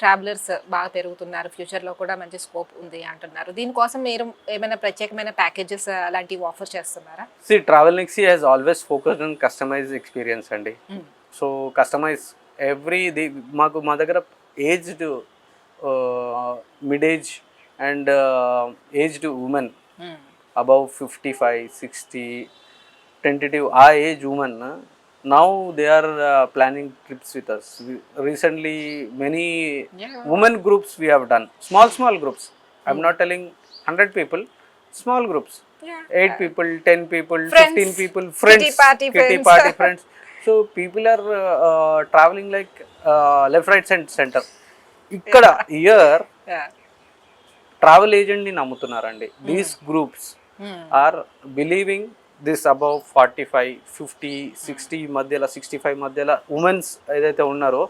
Travellers బాగా పెరుగుతున్నారు, ఫ్యూచర్లో కూడా మంచి స్కోప్ ఉంది అంటున్నారు. దీనికోసం మీరు ఏమైనా ప్రత్యేకమైన ప్యాకేజెస్ అలాంటివి ఆఫర్ చేస్తున్నారా? See, Travel Nixie has always focused on customized experience అండి. సో కస్టమైజ్ మాకు మా దగ్గర aged mid age and aged women above 55-60 tentative ఆ age women now they are planning trips with us. Recently many women groups we have done, small groups. I'm not telling 100 people, small groups, 8 people, 10 people, friends, 15 people, friends, kitty party friends. So people are traveling like left, right, center. ఇక్కడ ఇయర్ travel ఏజెంట్ని నమ్ముతున్నారండి. These groups are believing this above 45-50-60 మధ్యలో 65 మధ్యలో womens ఏదైతే ఉన్నారో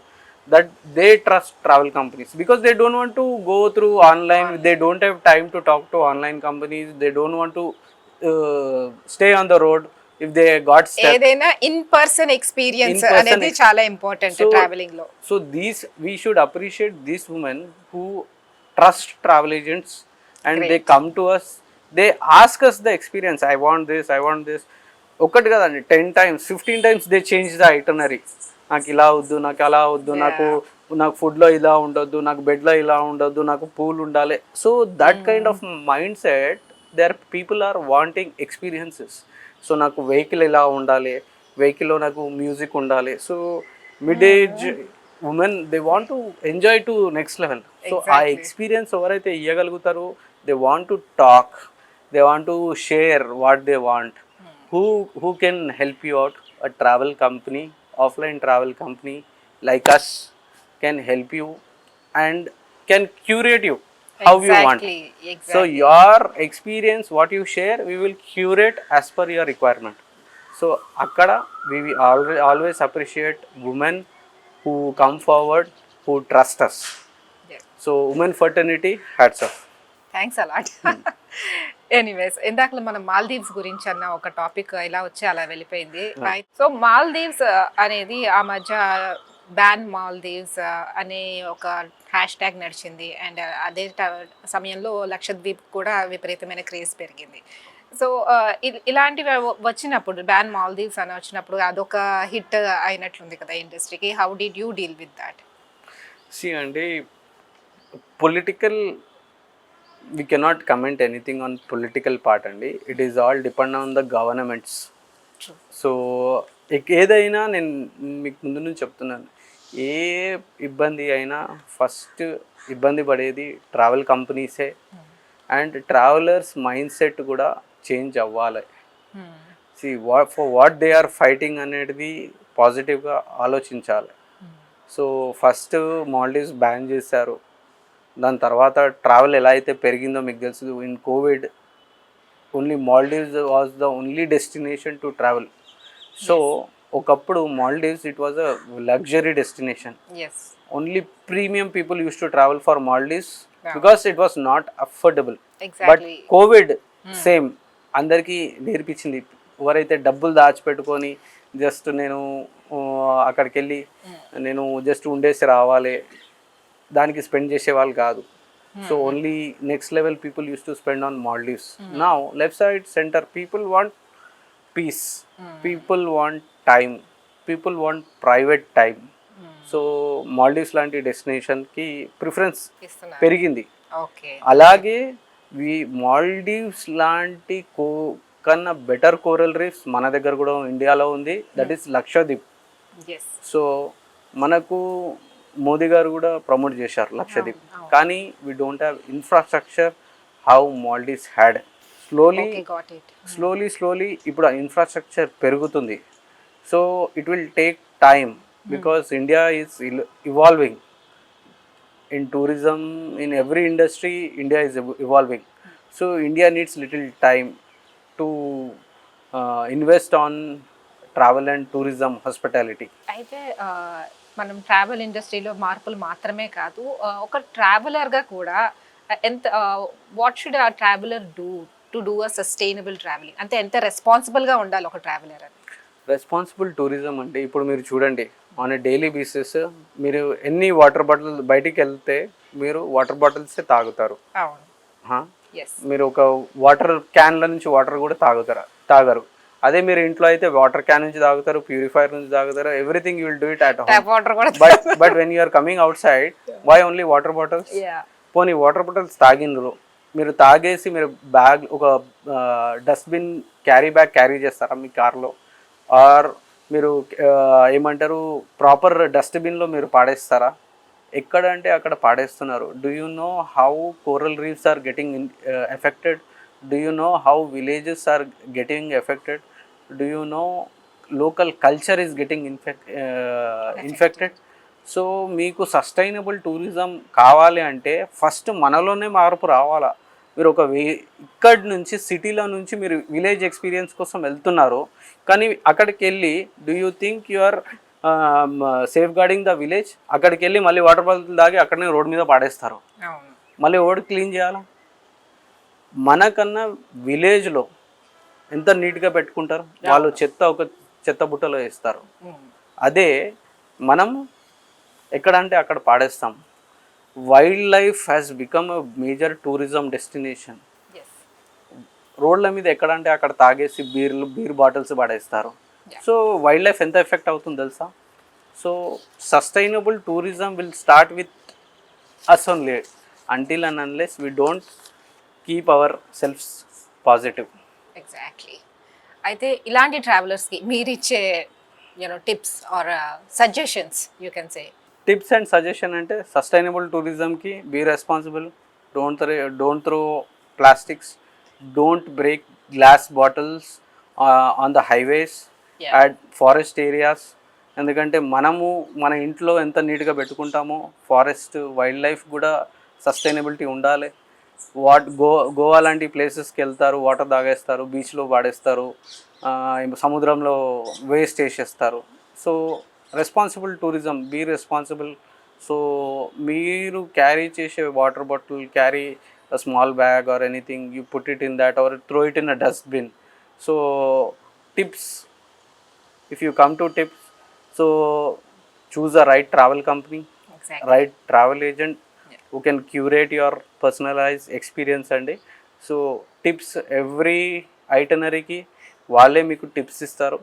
that they trust travel companies because they don't want to go through online, they don't have time to talk to online companies, they don't want to stay on the road if they got ఏదైనా in person experience అనేది చాలా important traveling లో. So these we should appreciate these women who trust travel agents and they come to us, they ask us the experience, I want this ఒకటి కదండి 10 times 15 times they change the itinerary. నాకు ఇలా వద్దు, నాకు అలా వద్దు, నాకు ఫుడ్లో ఇలా ఉండొద్దు, నాకు బెడ్లో ఇలా ఉండొద్దు, నాకు పూల్ ఉండాలి. So that kind of mindset people are wanting experiences. So నాకు వెహికల్ ఇలా ఉండాలి, వెహికల్లో నాకు మ్యూజిక్ ఉండాలి. So mid age women they want to enjoy to next level. So ఆ ఎక్స్పీరియన్స్ ఎవరైతే ఇవ్వగలుగుతారో they want to talk, they want to share what they want. Who can help you out? A travel company, offline travel company like us can help you and can curate you how you want. Exactly. So your experience, what you share, we will curate as per your requirement. So akkada we always appreciate women who come forward, who trust us. So women fraternity, hats off. Thanks a lot. Anyways, ఇందాక మనం మాల్దీవ్స్ గురించి అన్న ఒక topic ఇలా వచ్చి అలా వెళ్ళిపోయింది. So Maldives అనేది ఆ మధ్య బ్యాన్ మాల్దీవ్స్ అనే ఒక హ్యాష్ ట్యాగ్ నడిచింది అండ్ అదే సమయంలో లక్షద్వీప్ కూడా విపరీతమైన క్రేజ్ పెరిగింది. సో ఇలాంటివి వచ్చినప్పుడు బ్యాన్ మాల్దీవ్స్ అని వచ్చినప్పుడు అదొక హిట్ అయినట్లుంది కదా ఇండస్ట్రీకి. How did you deal with that? See అండి, political we cannot comment anything on political part అండి. It is all depend on the governments. So ఏదైనా నేను మీకు ముందు నుంచి చెప్తున్నాను, ఏ ఇబ్బంది అయినా ఫస్ట్ ఇబ్బంది పడేది ట్రావెల్ కంపెనీసే అండ్ ట్రావెలర్స్ మైండ్ సెట్ కూడా చేంజ్ అవ్వాలి. See for what they are fighting అనేది పాజిటివ్గా ఆలోచించాలి. సో ఫస్ట్ మాల్దీవ్స్ బ్యాన్ చేశారు, దాని తర్వాత ట్రావెల్ ఎలా అయితే పెరిగిందో మీకు తెలుసు. In Covid only Maldives was the only destination to travel. So ఒకప్పుడు Maldives it was a luxury destination. Only premium people use to travel for Maldives because it was not affordable. But Covid same అందరికీ నేర్పించింది. ఎవరైతే డబ్బులు దాచిపెట్టుకొని జస్ట్ నేను అక్కడికి వెళ్ళి నేను just ఉండేసి రావాలి, దానికి స్పెండ్ చేసే వాళ్ళు కాదు. So only next level people use to spend on Maldives. Now left side centre people want peace, people want time, people want private time. So Maldives లాంటి డెస్టినేషన్కి ప్రిఫరెన్స్ పెరిగింది. అలాగే మాల్దీవ్స్ లాంటి కన్నా బెటర్ కోరల్ రీఫ్స్ మన దగ్గర కూడా ఇండియాలో ఉంది, దట్ ఈస్ లక్షద్వీప్. సో మనకు మోదీ గారు కూడా ప్రమోట్ చేశారు లక్షద్వీప్, కానీ we don't have infrastructure how Maldives had. Slowly ఇప్పుడు ఆ ఇన్ఫ్రాస్ట్రక్చర్ పెరుగుతుంది. So it will take time because India is evolving in tourism, in every industry India is evolving. So India needs little time to invest on travel and tourism, hospitality. అయితే మనం travel ఇండస్ట్రీలో మార్పులు మాత్రమే కాదు, ఒక ట్రావెలర్గా కూడా what should ఆ traveller do to do a sustainable travelling? అంటే ఎంత రెస్పాన్సిబుల్గా ఉండాలి ఒక ట్రావెలర్ అని? రెస్పాన్సిబుల్ టూరిజం అంటే ఇప్పుడు మీరు చూడండి, ఆన్ ఏ డైలీ బేసిస్ మీరు ఎన్ని వాటర్ బాటిల్ బయటికి వెళ్తే మీరు వాటర్ బాటిల్సే తాగుతారు. అవును. హా? ఎస్. మీరు ఒక వాటర్ క్యాన్ల నుంచి వాటర్ కూడా తాగరు. అదే మీరు ఇంట్లో అయితే వాటర్ క్యాన్ నుంచి తాగుతారు, ప్యూరిఫైర్ నుంచి తాగుతారు, everything you will do it at home. Tap water కూడా. But when you're coming outside, why only water bottles? Yeah. పోనీ వాటర్ బాటిల్స్ తాగిండ్రు, మీరు తాగేసి మీరు బ్యాగ్ ఒక డస్ట్బిన్ క్యారీ చేస్తారా మీ కార్లో? ఆర్ మీరు ఏమంటారు ప్రాపర్ డస్ట్బిన్లో మీరు పాడేస్తారా? ఎక్కడ అంటే అక్కడ పాడేస్తున్నారు. Do you know how coral reefs are getting affected? Do you know how villages are getting affected? Do you know local culture is getting infected? So మీకు సస్టైనబుల్ టూరిజం కావాలి అంటే ఫస్ట్ మనలోనే మార్పు రావాలా. మీరు ఇక్కడి నుంచి సిటీలో నుంచి మీరు విలేజ్ ఎక్స్పీరియన్స్ కోసం వెళ్తున్నారు, కానీ అక్కడికి వెళ్ళి do you think you are safeguarding the village? అక్కడికి వెళ్ళి మళ్ళీ వాటర్ బాటిల్ తాగి అక్కడనే రోడ్ మీద పాడేస్తారు. అవును. మళ్ళీ ఓడి క్లీన్ చేయాలా? మనకన్నా విలేజ్లో ఎంత నీట్గా పెట్టుకుంటారు వాళ్ళు. చెత్త బుట్టలో వేస్తారు. అదే మనం ఎక్కడంటే అక్కడ పాడేస్తాం. Wildlife has become a major tourism destination. రోడ్ల మీద ఎక్కడంటే అక్కడ తాగేసి బీర్ బాటిల్స్ పడేస్తారు. సో వైల్డ్ లైఫ్ ఎంత ఎఫెక్ట్ అవుతుందో తెలుసా? So sustainable tourism will start with us only until and unless we don't keep our selfs positive. Exactly. అయితే ఇలాంటి ట్రావెలర్స్కి మీరు ఇచ్చే tips or suggestions you can say. Tips and suggestion అంటే sustainable టూరిజంకి be responsible, don't throw plastics, don't break glass bottles on the highways, at forest areas. ఎందుకంటే మనము మన ఇంట్లో ఎంత నీట్గా పెట్టుకుంటామో ఫారెస్ట్ వైల్డ్ లైఫ్ కూడా సస్టైనబిలిటీ ఉండాలి. గోవా లాంటి ప్లేసెస్కి వెళ్తారు, వాటర్ తాగేస్తారు, బీచ్లో పాడేస్తారు, సముద్రంలో వేస్ట్ వేసేస్తారు. So responsible tourism, be responsible. So మీరు క్యారీ చేసే water bottle, carry a small bag or anything, you put it in that or throw it in a dustbin. So tips, if you come to tips, so choose a right travel company, exactly, right travel agent, who can curate your personalized experience. And so tips, every itinerary ki వాళ్ళే మీకు tips ఇస్తారు.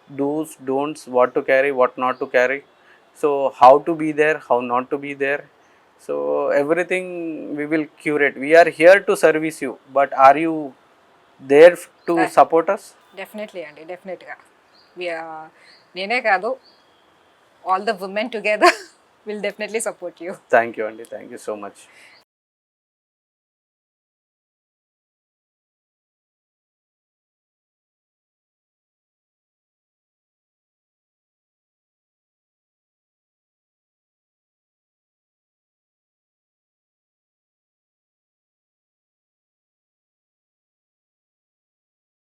Dos don'ts, what to carry, what not to carry, so how to be there, how not to be there. So everything we will curate. We are here to service you, but are you there to support us? Definitely అండి, డెఫినెట్గా. నేనే కాదు, all the women together will definitely support you. Thank you, Andy. Thank you so much.